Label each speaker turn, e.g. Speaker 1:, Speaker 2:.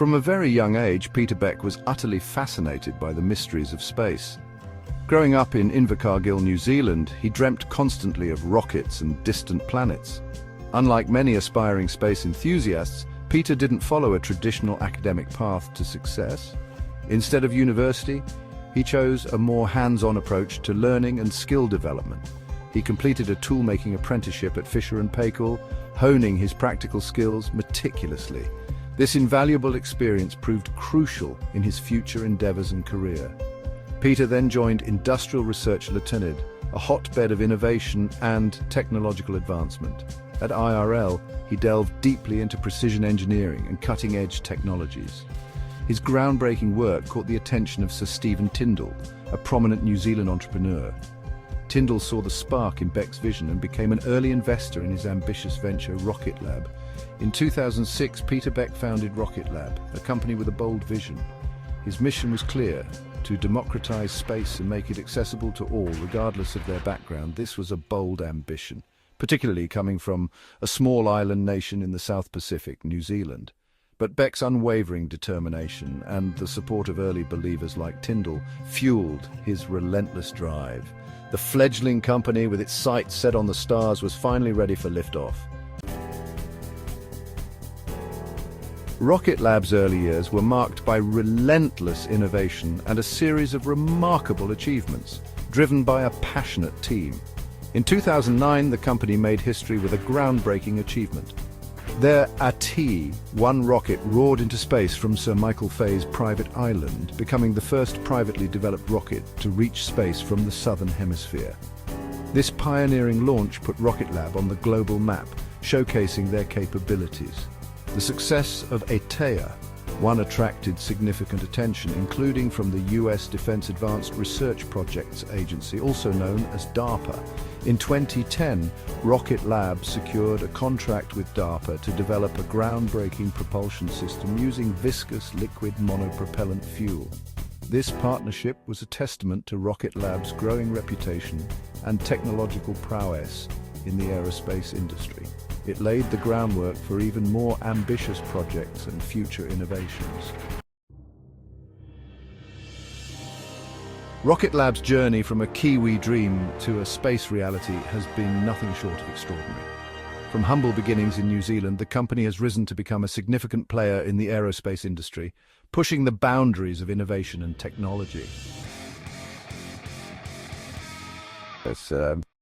Speaker 1: From a very young age, Peter Beck was utterly fascinated by the mysteries of space. Growing up in Invercargill, New Zealand, he dreamt constantly of rockets and distant planets. Unlike many aspiring space enthusiasts, Peter didn't follow a traditional academic path to success. Instead of university, he chose a more hands-on approach to learning and skill development. He completed a tool-making apprenticeship at Fisher & Paykel, honing his practical skills meticulously. This invaluable experience proved crucial in his future endeavors and career. Peter then joined Industrial Research Ltd, a hotbed of innovation and technological advancement. At IRL, he delved deeply into precision engineering and cutting-edge technologies. His groundbreaking work caught the attention of Sir Stephen Tyndall, a prominent New Zealand entrepreneur. Tyndall saw the spark in Beck's vision and became an early investor in his ambitious venture, Rocket Lab. In 2006, Peter Beck founded Rocket Lab, a company with a bold vision. His mission was clear: to democratize space and make it accessible to all, regardless of their background. This was a bold ambition, particularly coming from a small island nation in the South Pacific, New Zealand. But Beck's unwavering determination and the support of early believers like Tyndall fueled his relentless drive. The fledgling company, with its sights set on the stars, was finally ready for liftoff. Rocket Lab's early years were marked by relentless innovation and a series of remarkable achievements, driven by a passionate team. In 2009, the company made history with a groundbreaking achievement. Their AT-1 rocket roared into space from Sir Michael Fay's private island, becoming the first privately developed rocket to reach space from the Southern Hemisphere. This pioneering launch put Rocket Lab on the global map, showcasing their capabilities. The success of AT-1 attracted significant attention, including from the US Defense Advanced Research Projects Agency, also known as DARPA. In 2010, Rocket Lab secured a contract with DARPA to develop a groundbreaking propulsion system using viscous liquid monopropellant fuel. This partnership was a testament to Rocket Lab's growing reputation and technological prowess in the aerospace industry. It laid the groundwork for even more ambitious projects and future innovations. Rocket Lab's journey from a Kiwi dream to a space reality has been nothing short of extraordinary. From humble beginnings in New Zealand, the company has risen to become a significant player in the aerospace industry, pushing the boundaries of innovation and technology.